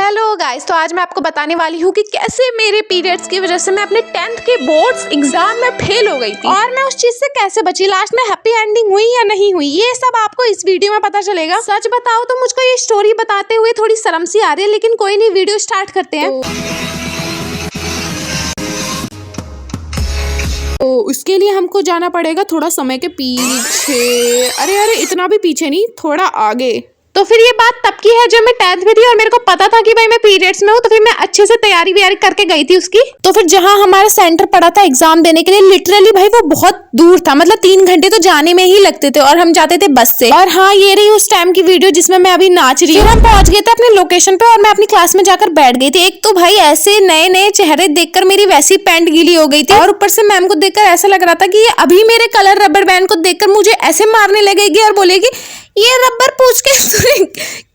Hello guys, तो आज मैं आपको बताने वाली हूँ कि कैसे मेरे पीरियड्स की वजह से मैं अपने 10th के बोर्ड्स एग्जाम में फेल हो गई थी और मैं उस चीज से कैसे बची, लास्ट में हैप्पी एंडिंग हुई या नहीं हुई, ये सब आपको इस वीडियो में पता चलेगा। सच बताओ तो मुझको ये स्टोरी बताते हुए थोड़ी शर्म सी आ रही है, लेकिन कोई नहीं, वीडियो स्टार्ट करते हैं। तो उसके लिए हमको जाना पड़ेगा थोड़ा समय के पीछे। अरे इतना भी पीछे नहीं, थोड़ा आगे। तो फिर ये बात तब की है जब मैं 10th में थी और मेरे को पता था कि भाई मैं पीरियड्स में हूँ, तो फिर मैं अच्छे से तैयारी व्यारी करके गई थी उसकी। तो फिर जहाँ हमारा सेंटर पड़ा था एग्जाम देने के लिए, लिटरली भाई वो बहुत दूर था, मतलब 3 घंटे तो जाने में ही लगते थे और हम जाते थे बस से। और हाँ, ये रही उस टाइम की वीडियो जिसमें मैं अभी नाच रही हूँ। हम पहुंच गए थे अपने लोकेशन पे और मैं अपनी क्लास में जाकर बैठ गई थी। एक तो भाई ऐसे नए नए चेहरे देखकर मेरी वैसी पैंट गीली हो गई थी और ऊपर से मैम को देखकर ऐसा लग रहा था कि ये अभी मेरे कलर रबर बैंड को देखकर मुझे ऐसे मारने लगेगी और बोलेगी ये रबर पूछ के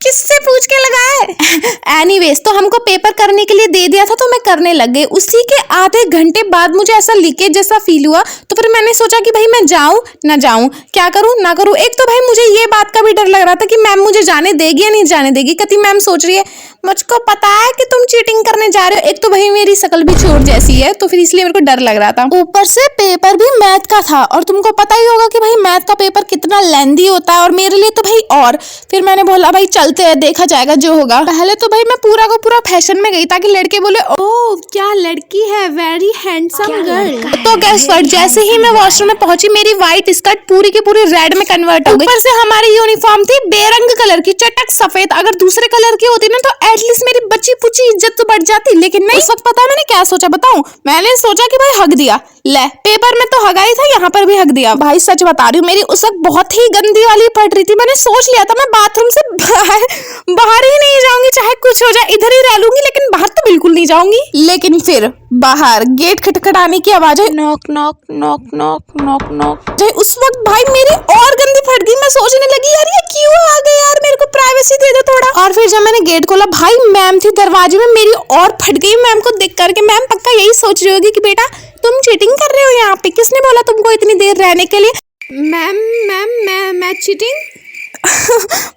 किससे पूछ के लगा है। एनीवेज, तो हमको पेपर करने के लिए दे दिया था तो मैं करने लग गई। उसी के आधे घंटे बाद मुझे ऐसा लीकेज जैसा फील हुआ, तो फिर मैंने सोचा कि भाई मैं जाऊं ना जाऊं, क्या करूं ना करूं। एक तो भाई मुझे ये बात का भी डर लग रहा था कि मैम मुझे जाने देगी या नहीं जाने देगी। कति मैम सोच रही है मुझको पता है कि तुम चीटिंग करने जा रहे हो। एक तो भाई मेरी शक्ल भी चोर जैसी है, तो फिर इसलिए मेरे को डर लग रहा था। ऊपर से पेपर भी मैथ का था और तुमको पता ही होगा कि भाई मैथ का पेपर कितना लेंथी होता है और मेरे लिए तो भाई और। फिर मैंने बोला भाई चलते हैं, देखा जाएगा जो होगा। पहले तो भाई मैं पूरा का पूरा फैशन में गई ताकि लड़के बोले ओह क्या लड़की है, वेरी हैंडसम गर्ल। तो गैस व्हाट, जैसे ही मैं वॉशरूम में पहुंची मेरी व्हाइट स्कर्ट पूरी की पूरी रेड में कन्वर्ट हो गई। ऊपर से हमारी यूनिफॉर्म थी बेरंग कलर की, चटक सफेद। अगर दूसरे कलर की होती ना तो एटलीस्ट मेरी बच्ची पुची इज्जत तो बढ़ जाती, लेकिन नहीं। उस वक्त पता है मैंने क्या सोचा बताऊं? मैंने सोचा कि भाई हक दिया, ले पेपर में तो हगा ही था, यहाँ पर भी हक दिया। भाई सच बता रही हूँ, मेरी उस वक्त बहुत ही गंदी वाली फट रही थी। मैंने सोच लिया था मैं बाथरूम से बाहर ही नहीं जाऊंगी, चाहे कुछ हो जाए, इधर ही रह लूंगी, लेकिन बाहर तो बिल्कुल नहीं जाऊंगी। लेकिन फिर बाहर गेट खटखटाने की आवाज है, knock knock knock knock knock knock. उस वक्त भाई मेरी और गंदी फट गई। मैं सोचने लगी यार ये क्यों आ गए, यार मेरे को प्राइवेसी दे दो थोड़ा। और फिर जब मैंने गेट खोला, भाई मैम थी दरवाजे में, मेरी और फट गई। मैम को देख करके मैम पक्का यही सोच रही होगी कि बेटा तुम चीटिंग कर रहे हो यहाँ पे, किसने बोला तुमको इतनी देर रहने के लिए। मैं चीटिंग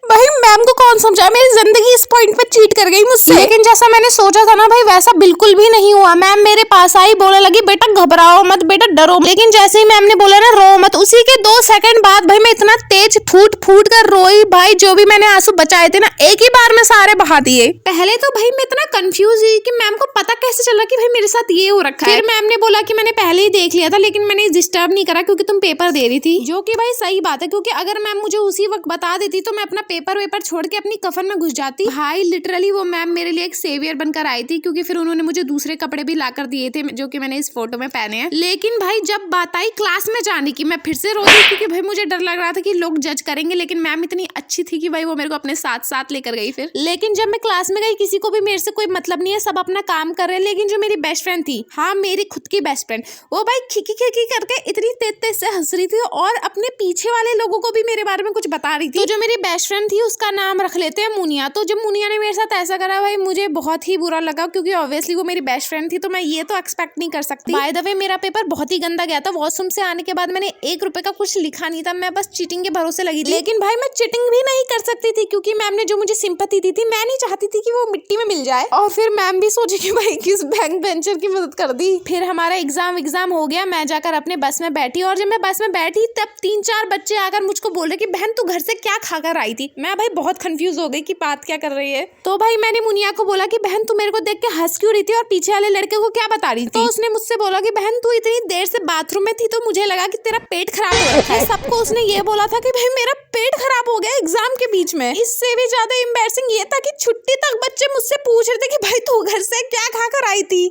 भाई मैम को कौन समझाए, मेरी जिंदगी इस पॉइंट पे चीट कर गई मुझसे। लेकिन जैसा मैंने सोचा था ना भाई वैसा बिल्कुल भी नहीं हुआ। मैम मेरे पास आई, बोलने लगी बेटा घबराओ मत, बेटा डरो। लेकिन जैसे ही मैम ने बोला ना रो मत, उसी के 2 सेकंड बाद भाई मैं इतना तेज फूट फूट कर रोई। भाई जो भी मैंने आंसू बचाए थे ना, एक ही बार में सारे बहा दिए। पहले तो भाई मैं इतना कंफ्यूज हुई कि मैम को पता कैसे चला कि भाई मेरे साथ ये हो रखा है। फिर मैम ने बोला कि मैंने पहले ही देख लिया था, लेकिन मैंने डिस्टर्ब नहीं करा क्योंकि तुम पेपर दे रही थी। जो कि भाई सही बात है, क्योंकि अगर मैम मुझे उसी वक्त बता देती तो मैं अपना पेपर वेपर छोड़ के अपनी कफन में घुस जाती। भाई लिटरली वो मैम मेरे लिए एक सेवियर बनकर आई थी, क्योंकि फिर उन्होंने मुझे दूसरे कपड़े भी लाकर दिए थे जो कि मैंने इस फोटो में पहने हैं। लेकिन भाई जब बात आई क्लास में जाने की, मैं फिर से रो दी क्योंकि भाई मुझे डर लग रहा था कि लोग जज करेंगे। लेकिन मैम इतनी अच्छी थी कि भाई वो मेरे को अपने साथ साथ लेकर गई। फिर लेकिन जब मैं क्लास में गई, किसी को भी मेरे से कोई मतलब नहीं है, सब अपना काम कर रहे हैं। लेकिन जो मेरी बेस्ट फ्रेंड थी, हाँ मेरी खुद की बेस्ट फ्रेंड, वो भाई खिकी खिकी करके इतनी तेज तेज से हंस रही थी और अपने पीछे वाले लोगों को भी मेरे बारे में कुछ बता रही थी। तो जो मेरी बेस्ट फ्रेंड थी उसका नाम रख लेते हैं मुनिया। तो जब मुनिया ने मेरे साथ ऐसा करा भाई मुझे बहुत ही बुरा लगा, क्योंकि ऑब्वियसली वो मेरी बेस्ट फ्रेंड थी, तो मैं ये तो एक्सपेक्ट नहीं कर सकती। बाय द वे मेरा पेपर बहुत ही गंदा गया था। वॉशरूम से आने के बाद मैंने 1 रुपए का कुछ लिखा नहीं था, मैं बस चीटिंग के भरोसे लगी थी। लेकिन भाई मैं चीटिंग भी नहीं कर सकती थी क्योंकि मैम ने जो मुझे सिंपैथी दी थी, मैं नहीं चाहती थी कि वो मिट्टी में मिल जाए। और फिर मैम भी सोची कि भाई किस बैंक बेंचर की मदद कर दी। फिर हमारा एग्जाम हो गया, मैं जाकर अपने बस में बैठी और जब मैं बस में बैठी तब 3-4 बच्चे आकर मुझको बोल रहे कि बहन तू घर से क्या खाकर आई थी। मैं भाई बहुत कंफ्यूज हो गई कि बात क्या कर रही है। तो भाई मैंने मुनिया को बोला कि बहन तू मेरे को देख के हंस क्यों रही थी और पीछे वाले लड़के को क्या बता रही थी। तो उसने मुझसे बोला कि बहन तू इतनी देर से बाथरूम में थी तो मुझे लगा कि तेरा पेट खराब हो रखा है। सबको उसने ये बोला था कि भाई मेरा पेट खराब हो गया एग्जाम के बीच में। इससे भी ज्यादा एम्बैरसिंग ये था कि छुट्टी तक बच्चे मुझसे पूछ रहे थे कि भाई तू घर से क्या खाकर आई थी।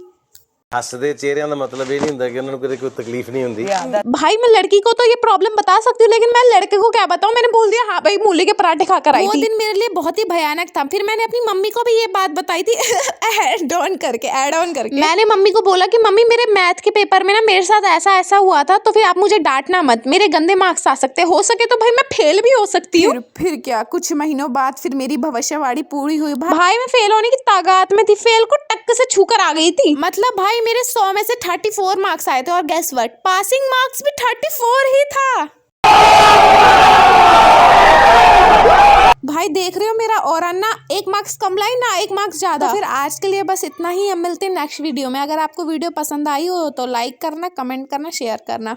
हसदे चेहरिਆਂ ਦਾ मतलब ये नहीं ਹੁੰਦਾ कि उन्होंने कोई तकलीफ नहीं होती। भाई मैं लड़की को तो ये प्रॉब्लम बता सकती हूँ, लेकिन मैं लड़के को क्या बताऊँ। मैंने बोल दिया हाँ भाई मूली के पराठे खाकर आई थी। वो दिन मेरे लिए बहुत ही भयानक था। फिर मैंने अपनी मम्मी को भी ये बात बताई थी ऐड ऑन करके मैंने मम्मी को बोला कि मम्मी मेरे मैथ के पेपर में ना मेरे साथ ऐसा ऐसा हुआ था, तो फिर आप मुझे डांटना मत, मेरे गंदे मार्क्स आ सकते, हो सके तो भाई मैं फेल भी हो सकती हूँ। फिर क्या, कुछ महीनों बाद फिर मेरी भविष्यवाणी पूरी हुई। भाई मैं फेल होने की ताकत में थी, फेल को टक से छूकर आ गई थी। मतलब भाई मेरे 100 में से 34 मार्क्स आए थे और गेस व्हाट, पासिंग मार्क्स भी 34 ही था। भाई देख रहे हो मेरा और ना 1 मार्क्स कम लाई ना 1 मार्क्स ज्यादा। तो फिर आज के लिए बस इतना ही, हम मिलते हैं नेक्स्ट वीडियो में। अगर आपको वीडियो पसंद आई हो तो लाइक करना, कमेंट करना, शेयर करना।